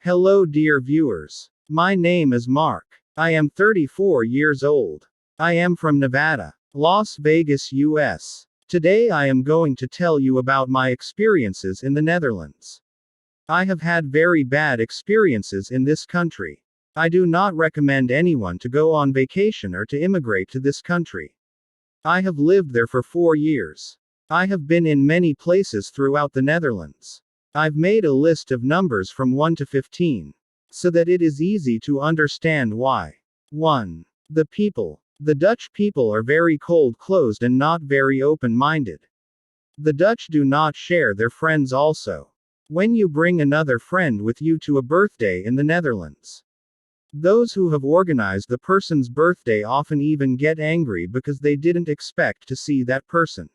Hello dear viewers. My name is Mark. I am 34 years old. I am from Nevada, Las Vegas, US. Today I am going to tell you about my experiences in the Netherlands. I have had very bad experiences in this country. I do not recommend anyone to go on vacation or to immigrate to this country. I have lived there for 4 years. I have been in many places throughout the Netherlands. I've made a list of numbers from 1 to 15, so that it is easy to understand why. 1. The people. The Dutch people are very cold-closed and not very open-minded. The Dutch do not share their friends also. When you bring another friend with you to a birthday in the Netherlands, those who have organized the person's birthday often even get angry because they didn't expect to see that person.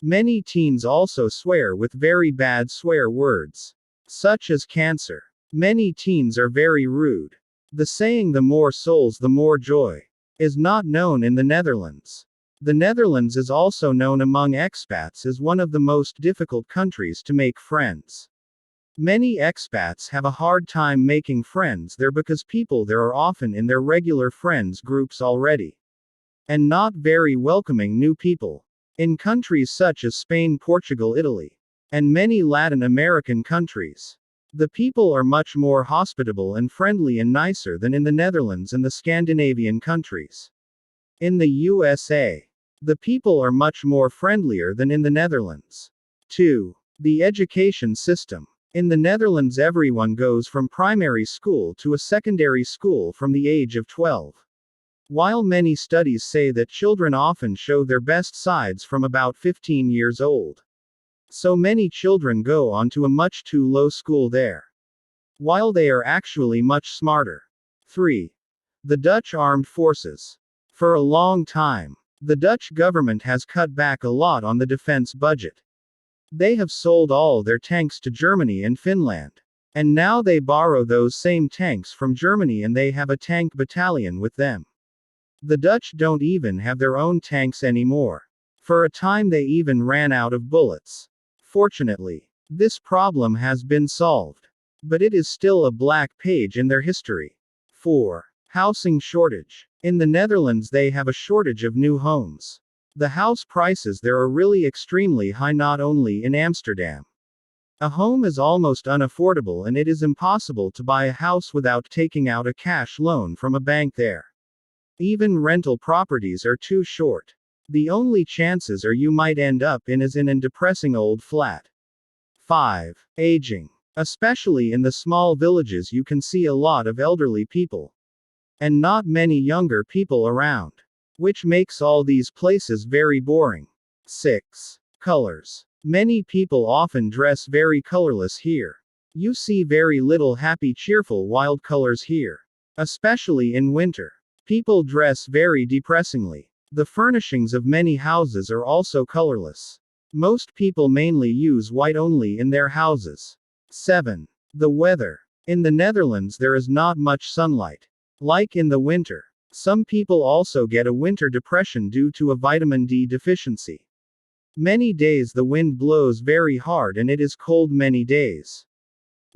Many teens also swear with very bad swear words, such as cancer. Many teens are very rude. The saying "the more souls the more joy" is not known in the Netherlands. The Netherlands is also known among expats as one of the most difficult countries to make friends. Many expats have a hard time making friends there because people there are often in their regular friends groups already, and not very welcoming new people. In countries such as Spain, Portugal, Italy, and many Latin American countries, the people are much more hospitable and friendly and nicer than in the Netherlands and the Scandinavian countries. In the USA, the people are much more friendlier than in the Netherlands. 2. The education system. In the Netherlands, everyone goes from primary school to a secondary school from the age of 12. While many studies say that children often show their best sides from about 15 years old, so many children go on to a much too low school there, while they are actually much smarter. 3. The Dutch armed forces. For a long time, the Dutch government has cut back a lot on the defense budget. They have sold all their tanks to Germany and Finland, and now they borrow those same tanks from Germany and they have a tank battalion with them. The Dutch don't even have their own tanks anymore. For a time they even ran out of bullets. Fortunately, this problem has been solved, but it is still a black page in their history. 4. Housing shortage. In the Netherlands they have a shortage of new homes. The house prices there are really extremely high, not only in Amsterdam. A home is almost unaffordable and it is impossible to buy a house without taking out a cash loan from a bank there. Even rental properties are too short. The only chances are you might end up in is in a depressing old flat. 5. Aging. Especially in the small villages you can see a lot of elderly people, and not many younger people around, which makes all these places very boring. 6. Colors. Many people often dress very colorless here. You see very little happy, cheerful, wild colors here. Especially in winter. People dress very depressingly. The furnishings of many houses are also colorless. Most people mainly use white only in their houses. 7. The weather. In the Netherlands there is not much sunlight. Like in the winter. Some people also get a winter depression due to a vitamin D deficiency. Many days the wind blows very hard and it is cold many days.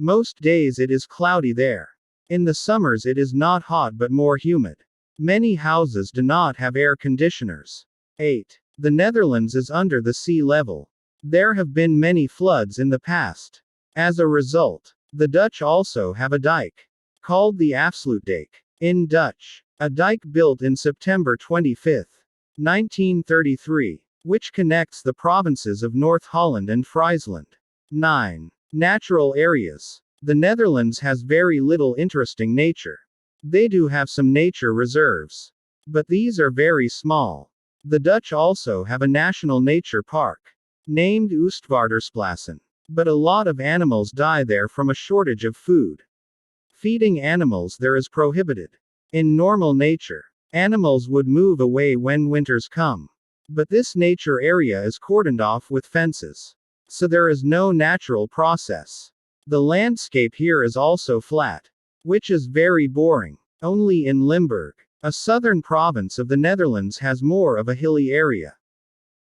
Most days it is cloudy there. In the summers it is not hot but more humid. Many houses do not have air conditioners. 8. The Netherlands is under the sea level. There have been many floods in the past. As a result, the Dutch also have a dike, called the Afsluitdijk, in Dutch. A dike built in September 25, 1933, which connects the provinces of North Holland and Friesland. 9. Natural areas. The Netherlands has very little interesting nature. They do have some nature reserves, but these are very small. The Dutch also have a national nature park, named Oostvaardersplassen, but a lot of animals die there from a shortage of food. Feeding animals there is prohibited. In normal nature, animals would move away when winters come. But this nature area is cordoned off with fences, so there is no natural process. The landscape here is also flat, which is very boring. Only in Limburg, a southern province of the Netherlands, has more of a hilly area.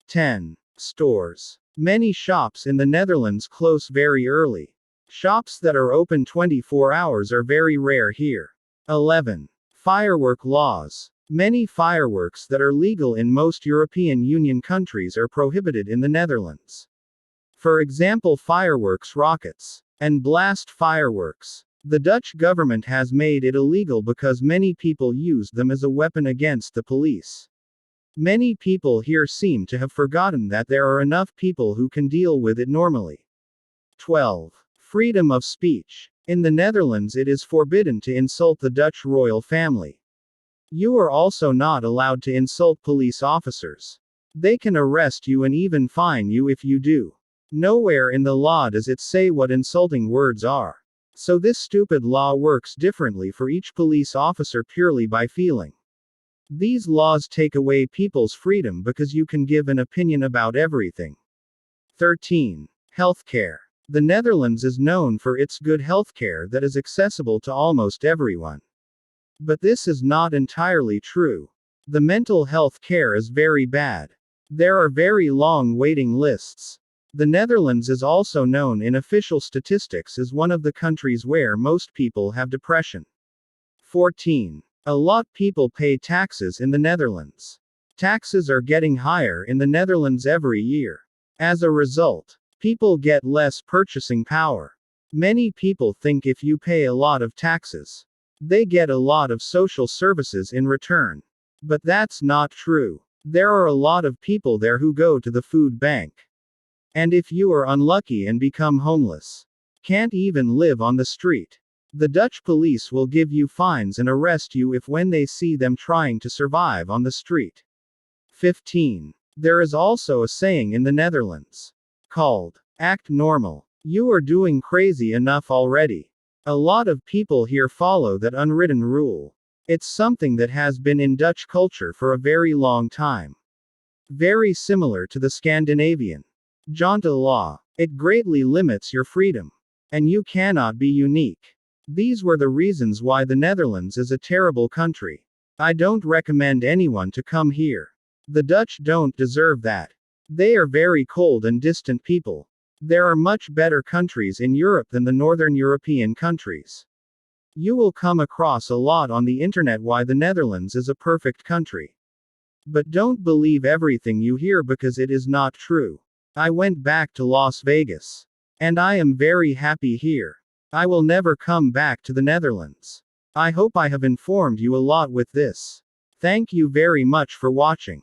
10. Stores. Many shops in the Netherlands close very early. Shops that are open 24 hours are very rare here. 11. Firework laws. Many fireworks that are legal in most European Union countries are prohibited in the Netherlands. For example, fireworks rockets and blast fireworks. The Dutch government has made it illegal because many people use them as a weapon against the police. Many people here seem to have forgotten that there are enough people who can deal with it normally. 12. Freedom of speech. In the Netherlands, it is forbidden to insult the Dutch royal family. You are also not allowed to insult police officers. They can arrest you and even fine you if you do. Nowhere in the law does it say what insulting words are. So this stupid law works differently for each police officer purely by feeling. These laws take away people's freedom because you can give an opinion about everything. 13. Healthcare. The Netherlands is known for its good healthcare that is accessible to almost everyone. But this is not entirely true. The mental health care is very bad. There are very long waiting lists. The Netherlands is also known in official statistics as one of the countries where most people have depression. 14. A lot people pay taxes in the Netherlands. Taxes are getting higher in the Netherlands every year. As a result, people get less purchasing power. Many people think if you pay a lot of taxes, they get a lot of social services in return. But that's not true. There are a lot of people there who go to the food bank. And if you are unlucky and become homeless, can't even live on the street, the Dutch police will give you fines and arrest you if when they see them trying to survive on the street. 15. There is also a saying in the Netherlands called, act normal. You are doing crazy enough already. A lot of people here follow that unwritten rule. It's something that has been in Dutch culture for a very long time. Very similar to the Scandinavian Junta law. It greatly limits your freedom. And you cannot be unique. These were the reasons why the Netherlands is a terrible country. I don't recommend anyone to come here. The Dutch don't deserve that. They are very cold and distant people. There are much better countries in Europe than the Northern European countries. You will come across a lot on the internet why the Netherlands is a perfect country. But don't believe everything you hear because it is not true. I went back to Las Vegas. And I am very happy here. I will never come back to the Netherlands. I hope I have informed you a lot with this. Thank you very much for watching.